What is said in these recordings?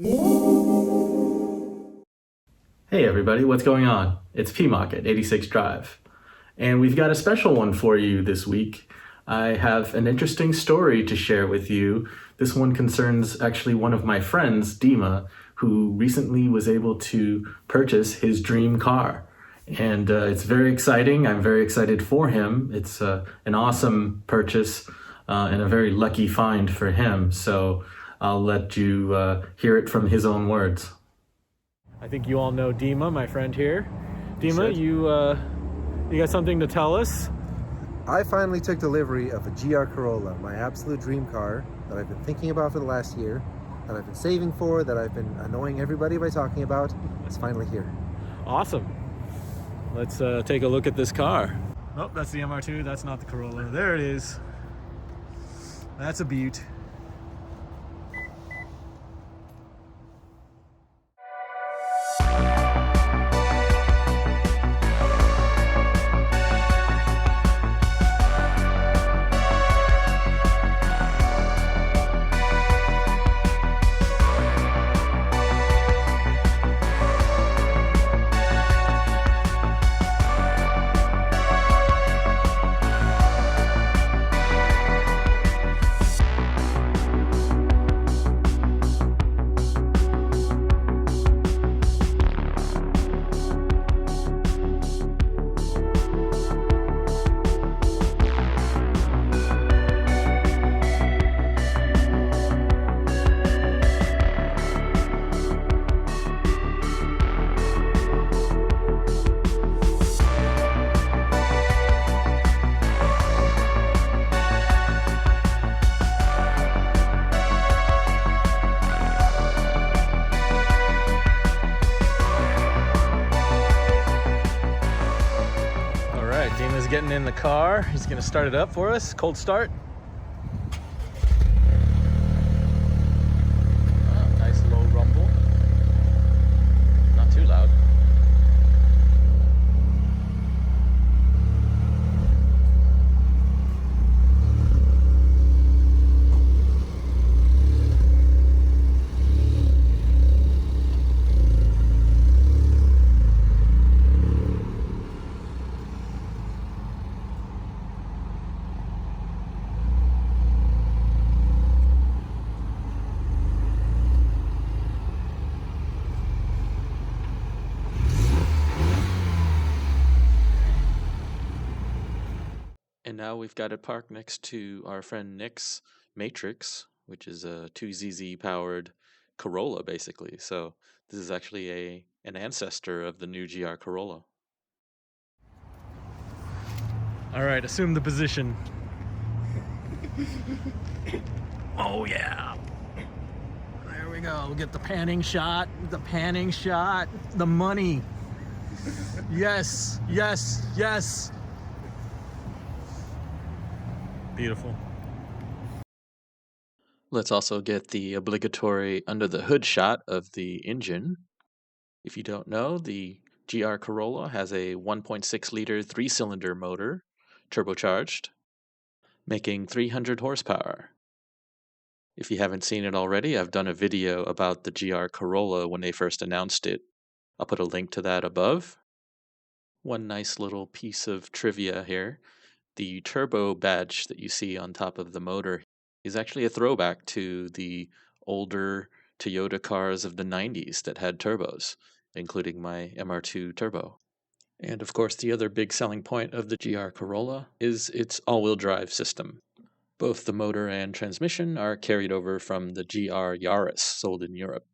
Hey everybody, what's going on? It's PMOC at 86 Drive, and we've got a special one for you this week. I have an interesting story to share with you. This one concerns actually one of my friends, Dima, who recently was able to purchase his dream car. And it's very exciting. I'm very excited for him. It's an awesome purchase and a very lucky find for him. So I'll let you hear it from his own words. I think you all know Dima, my friend here. Dima, you got something to tell us? I finally took delivery of a GR Corolla, my absolute dream car that I've been thinking about for the last year, that I've been saving for, that I've been annoying everybody by talking about. It's finally here. Awesome. Let's take a look at this car. Oh, that's the MR2. That's not the Corolla. There it is. That's a beaut. Dima's getting in the car. He's gonna start it up for us. Cold start. Oh, nice low rumble. Not too loud. And now we've got it parked next to our friend Nick's Matrix, which is a 2ZZ powered Corolla, basically. So this is actually an ancestor of the new GR Corolla. All right, assume the position. Oh yeah. There we go. Get the panning shot, the money. Yes, yes, yes. Beautiful. Let's also get the obligatory under the hood shot of the engine. If you don't know, the GR Corolla has a 1.6 liter 3-cylinder motor, turbocharged, making 300 horsepower. If you haven't seen it already, I've done a video about the GR Corolla when they first announced it. I'll put a link to that above. One nice little piece of trivia here. The turbo badge that you see on top of the motor is actually a throwback to the older Toyota cars of the 90s that had turbos, including my MR2 Turbo. And of course, the other big selling point of the GR Corolla is its all-wheel drive system. Both the motor and transmission are carried over from the GR Yaris sold in Europe.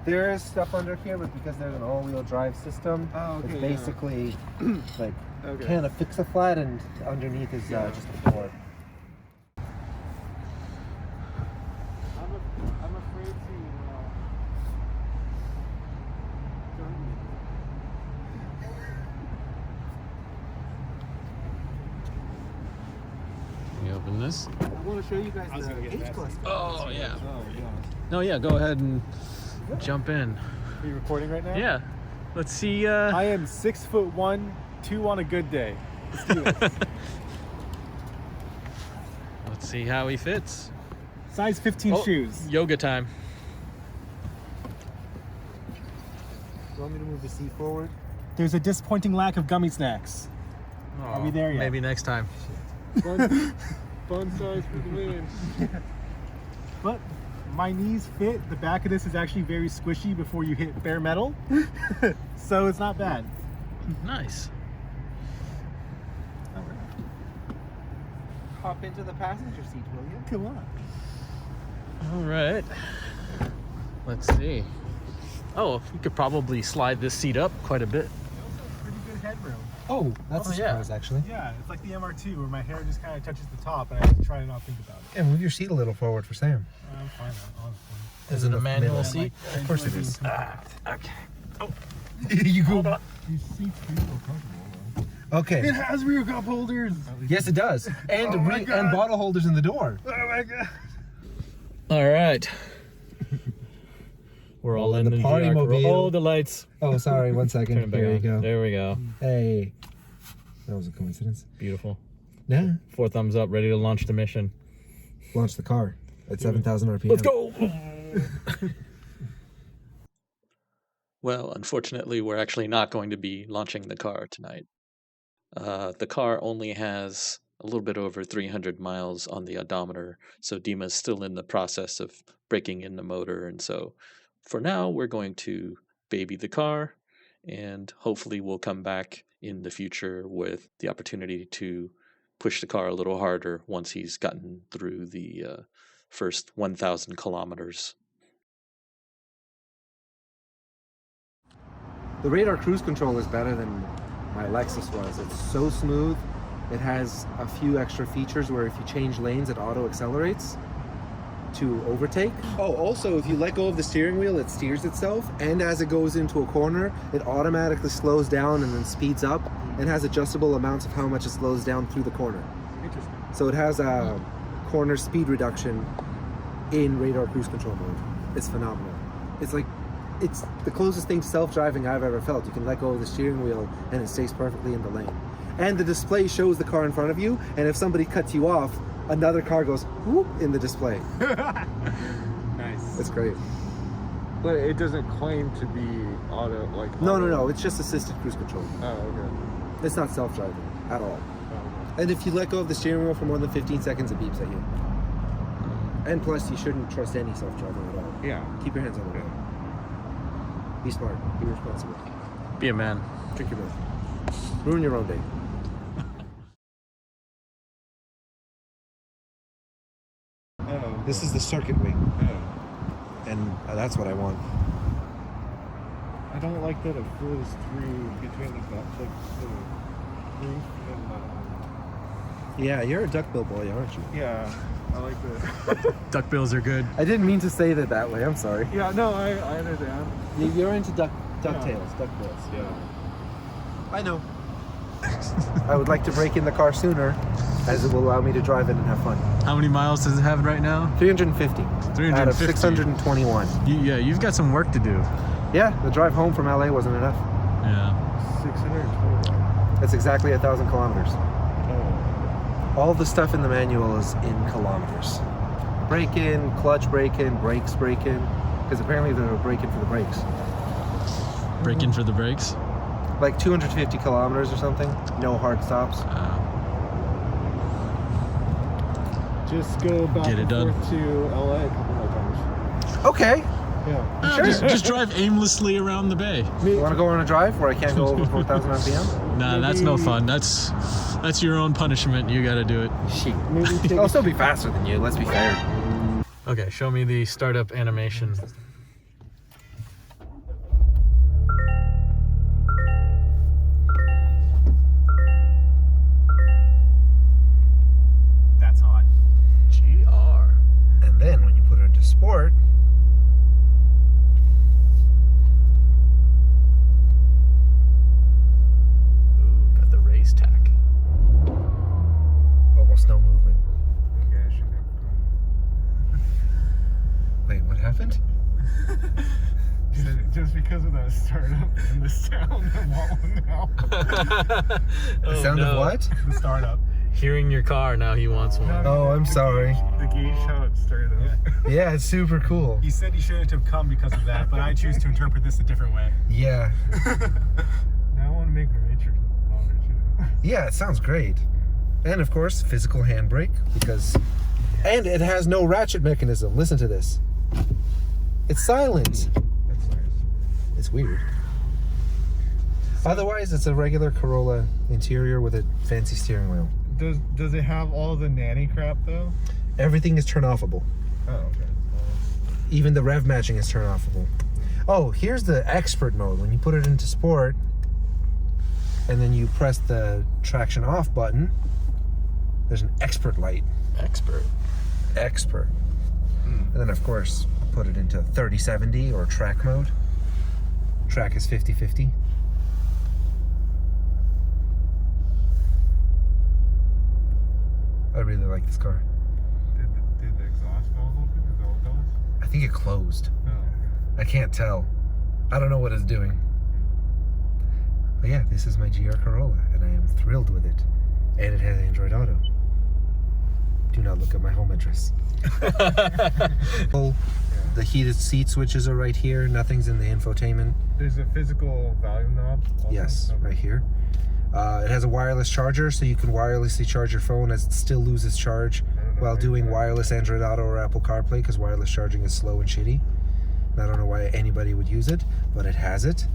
There is stuff under here, but because there's an all-wheel drive system, it's basically like kind of fix a flat, and underneath is just a floor. I'm afraid to Can we open this? I want to show you guys the H cluster. Oh, yeah. No, yeah, go ahead and jump in. Are you recording right now? Yeah. Let's see. I am 6'1", 2 on a good day. Let's do this. Let's see how he fits. Size 15 shoes. Yoga time. You want me to move the seat forward? There's a disappointing lack of gummy snacks. Are we there yet? Maybe next time. Fun size for the win. But my knees fit. The back of this is actually very squishy before you hit bare metal. So it's not bad. Nice. All right. Hop into the passenger seat, will you? Come on. All right. Let's see. Oh, we could probably slide this seat up quite a bit. Pretty good headroom. Oh, that's Oh, a yeah. surprise, actually. Yeah, it's like the MR2 where my hair just kind of touches the top and I have to try to not think about it. Yeah, move your seat a little forward for Sam. I'm fine, honestly. Is it a manual middle? seat? Of course it is. Okay. You go. These seats feel comfortable. Okay. It has rear cup holders. Yes, it does. And Oh my God. and bottle holders in the door. Oh my god. All right. We're all in the GR party Corolla. mobile. Oh, the lights. Oh, sorry. One second. Turn it back There you on. go. There we go. Hey. That was a coincidence. Beautiful. Yeah. 4 thumbs up, ready to launch the mission. Launch the car at 7,000 RPM. Let's go. Well, unfortunately, we're actually not going to be launching the car tonight. The car only has a little bit over 300 miles on the odometer, so Dima's still in the process of breaking in the motor, and so for now, we're going to baby the car, and hopefully we'll come back in the future with the opportunity to push the car a little harder once he's gotten through the first 1,000 kilometers. The radar cruise control is better than my Lexus was. It's so smooth. It has a few extra features where if you change lanes, it auto accelerates to overtake. Oh, also, if you let go of the steering wheel, it steers itself. And as it goes into a corner, it automatically slows down and then speeds up and has adjustable amounts of how much it slows down through the corner. Interesting. So it has a corner speed reduction in radar cruise control mode. It's phenomenal. It's the closest thing to self-driving I've ever felt. You can let go of the steering wheel and it stays perfectly in the lane. And the display shows the car in front of you, and if somebody cuts you off, another car goes whoop in the display. Nice. It's great. But it doesn't claim to be auto, like... No. It's just assisted cruise control. Oh, okay. It's not self-driving at all. Oh, And if you let go of the steering wheel for more than 15 seconds, it beeps at you. And plus, you shouldn't trust any self-driving at all. okay. Yeah. Keep your hands on the wheel. Be smart. Be responsible. Be a man. Drink your milk. Ruin your own day. Oh. This is the circuit wing, Oh. and that's what I want. I don't like that it flows through between the roof and Yeah, you're a duckbill boy, aren't you? yeah, I like the... Duckbills are good. I didn't mean to say that way. I'm sorry. Yeah, no, I understand. You're into ducktails, duckbills. Yeah. I know. I would like to break in the car sooner, as it will allow me to drive it and have fun. How many miles does it have right now? 350. 350. Out of 621. You've got some work to do. Yeah, the drive home from LA wasn't enough. Yeah. 620. That's exactly 1,000 kilometers. Oh. All the stuff in the manual is in kilometers. Brake in, clutch brake in, brakes brake in, because apparently they're braking for the brakes. Break in for the brakes. Like 250 kilometers or something. No hard stops. Just go back Get it and done. forth to LA a couple more times. Okay. Yeah. Sure. Just drive aimlessly around the bay. You want to go on a drive where I can't go over 4,000 RPM? Nah, that's no fun. That's your own punishment. You got to do it. Shit. Maybe take I'll still be faster than you, let's be fair. Okay, show me the startup animation. That's hot. GR. And then when you put it into sport, Ooh, got the race tack. almost no movement. Okay, I should have. Wait, what happened? Just because of that startup in this town, I'm walling now. The sound of what? The startup. Hearing your car, now he wants one. Oh, I'm sorry. The gauge how it started up. Yeah, it's super cool. He said he shouldn't have come because of that, but I choose to interpret this a different way. Yeah. Now I want to make my matrix longer too. Yeah, it sounds great. And of course, physical handbrake because... And it has no ratchet mechanism. Listen to this. It's silent. That's nice. It's weird. Otherwise, it's a regular Corolla interior with a fancy steering wheel. Does it have all the nanny crap though? Everything is turn-offable. Oh, okay. Even the rev matching is turn-offable. Oh, here's the expert mode. When you put it into sport, and then you press the traction off button, there's an expert light. Expert. And then, of course, put it into 3070 or track mode. Track is 50/50. I really like this car. Did the exhaust valve open? Is that what that was? I think it closed. No. I can't tell. I don't know what it's doing. But yeah, this is my GR Corolla, and I am thrilled with it. And it has Android Auto. Do not look at my home address. Oh, the heated seat switches are right here. Nothing's in the infotainment. There's a physical volume knob. Also. Yes, Okay. right here. It has a wireless charger, so you can wirelessly charge your phone as it still loses charge while doing wireless Android Auto or Apple CarPlay, because wireless charging is slow and shitty. And I don't know why anybody would use it, but it has it.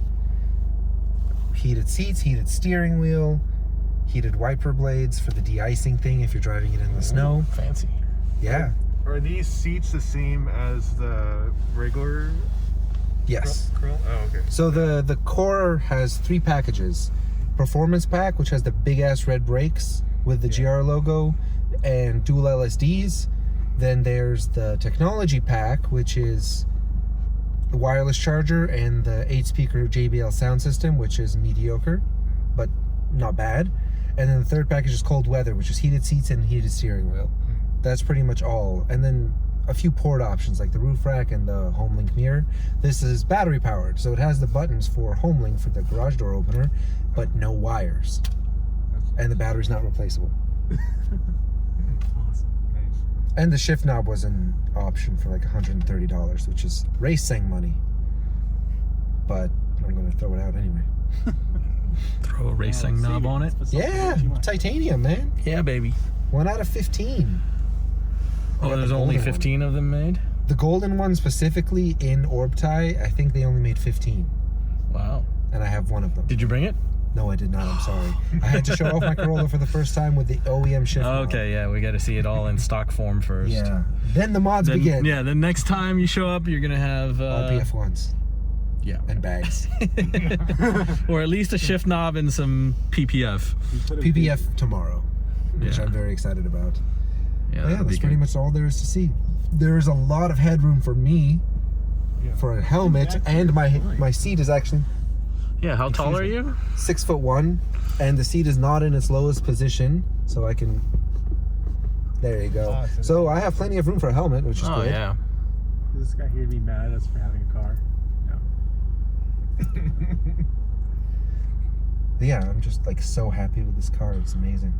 Heated seats, heated steering wheel, heated wiper blades for the de-icing thing if you're driving it in the snow. Fancy. Yeah. Are these seats the same as the regular? Yes. Corolla? Oh, okay. So the Core has 3 packages. Performance pack, which has the big ass red brakes with the GR logo and dual LSDs. Then there's the technology pack, which is the wireless charger and the 8-speaker JBL sound system, which is mediocre, but not bad. And then the third package is cold weather, which is heated seats and heated steering wheel. That's pretty much all. And then a few port options like the roof rack and the HomeLink mirror. This is battery powered, so it has the buttons for HomeLink for the garage door opener, but no wires. And the battery's not replaceable. Awesome. Nice. And the shift knob was an option for like $130, which is racing money. But I'm gonna throw it out anyway. Throw a racing knob on it. Yeah, titanium, man. Yeah, baby. 1 out of 15. I Oh, got there's the only golden 15 of them made? The golden one specifically in Orbtai, I think they only made 15. Wow. And I have one of them. Did you bring it? No, I did not. I'm sorry. I had to show off my Corolla for the first time with the OEM shift knob. Okay, yeah, we got to see it all in stock form first. Yeah. Then the mods Then, begin. yeah, the next time you show up, you're going to have... All PF1s. Yeah. And bags. Or at least a shift knob and some PPF. PPF tomorrow, which Yeah. I'm very excited about. Yeah, Yeah, that'd be that's pretty good. much all there is to see. There is a lot of headroom for me for a helmet, and my seat is actually Yeah, how tall are you? 6'1", and the seat is not in its lowest position, so I can. There you go. Awesome. So I have plenty of room for a helmet, which is Oh, good. yeah. Is this guy here to be mad at us for having a car? No. Yeah, I'm just like so happy with this car. It's amazing.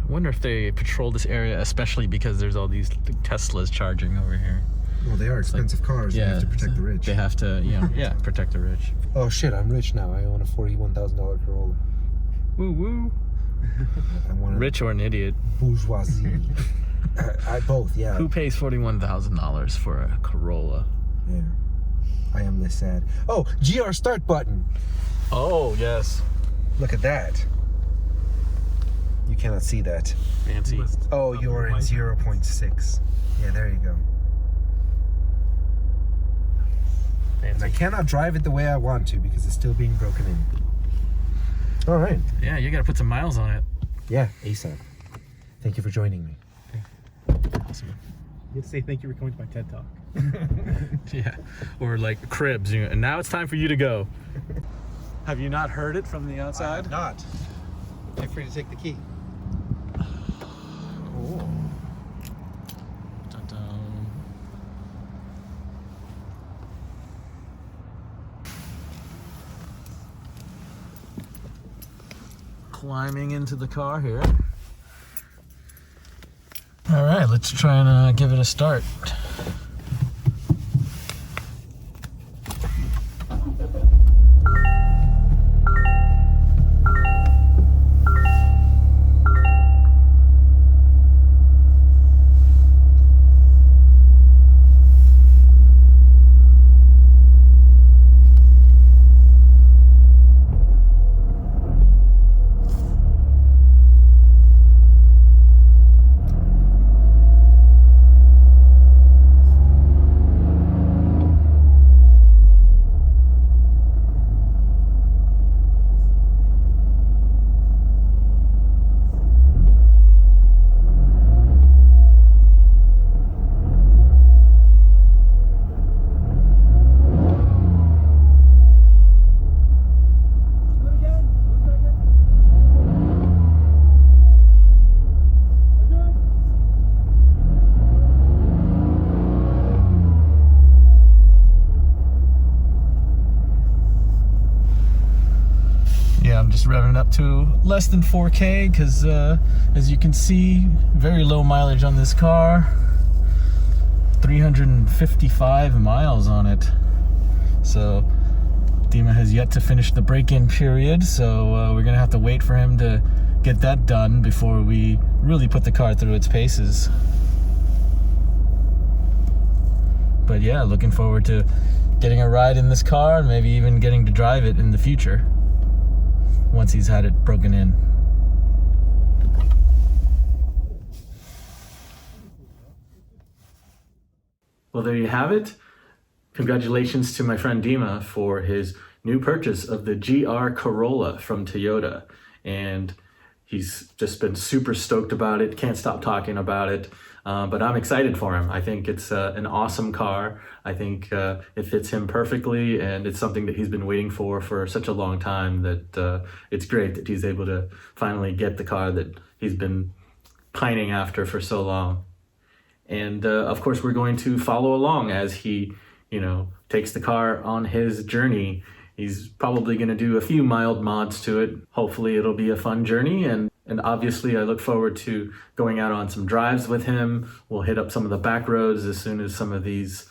I wonder if they patrol this area, especially because there's all these Teslas charging over here. Well, they are expensive cars. They have to protect the rich. They have to, protect the rich. Oh shit, I'm rich now. I own a $41,000 Corolla. Woo woo. I want a Rich or an idiot? bourgeoisie. I both, yeah. Who pays $41,000 for a Corolla? Yeah. I am this sad. Oh, GR start button. Oh, yes. Look at that. You cannot see that. Fancy. Oh, you're in 0.6. Yeah, there you go. And I cannot drive it the way I want to because it's still being broken in. All right. Yeah, you got to put some miles on it. Yeah, ASAP. Thank you for joining me. Awesome. You have to say thank you for coming to my TED Talk. Yeah. Or like cribs. And now it's time for you to go. Have you not heard it from the outside? Not. Feel free to take the key. Cool. Dun-dun. Climbing into the car here. All right, let's try and give it a start. I'm just revving up to less than 4K because as you can see, very low mileage on this car. 355 miles on it. So Dima has yet to finish the break-in period, so we're gonna have to wait for him to get that done before we really put the car through its paces. But yeah, looking forward to getting a ride in this car and maybe even getting to drive it in the future once he's had it broken in. Well, there you have it. Congratulations to my friend Dima for his new purchase of the GR Corolla from Toyota. And he's just been super stoked about it, can't stop talking about it. But I'm excited for him. I think it's an awesome car. I think it fits him perfectly, and it's something that he's been waiting for such a long time that it's great that he's able to finally get the car that he's been pining after for so long. And of course, we're going to follow along as he, takes the car on his journey. He's probably going to do a few mild mods to it. Hopefully it'll be a fun journey, and obviously I look forward to going out on some drives with him. We'll hit up some of the back roads as soon as some of these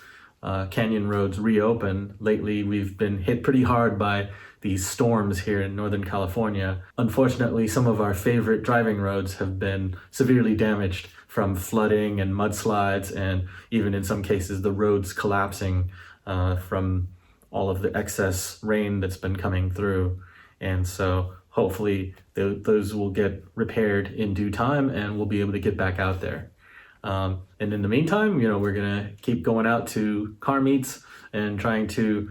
canyon roads reopen. Lately we've been hit pretty hard by these storms here in Northern California. Unfortunately, some of our favorite driving roads have been severely damaged from flooding and mudslides, and even in some cases the roads collapsing from all of the excess rain that's been coming through. And so hopefully those will get repaired in due time and we'll be able to get back out there. And in the meantime, we're gonna keep going out to car meets and trying to,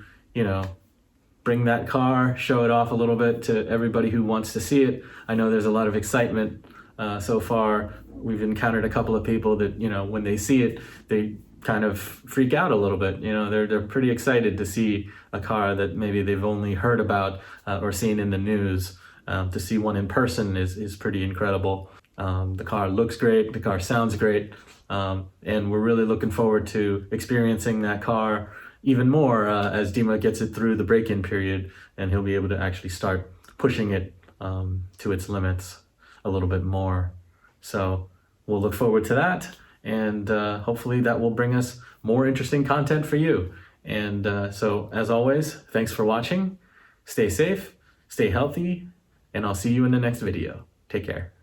bring that car, show it off a little bit to everybody who wants to see it. I know there's a lot of excitement so far. We've encountered a couple of people that, when they see it, they kind of freak out a little bit. They're pretty excited to see a car that maybe they've only heard about or seen in the news. To see one in person is pretty incredible. The car looks great, the car sounds great, and we're really looking forward to experiencing that car even more as Dima gets it through the break-in period, and he'll be able to actually start pushing it to its limits a little bit more. So we'll look forward to that, and hopefully that will bring us more interesting content for you. And so as always, thanks for watching. Stay safe, stay healthy, and I'll see you in the next video. Take care.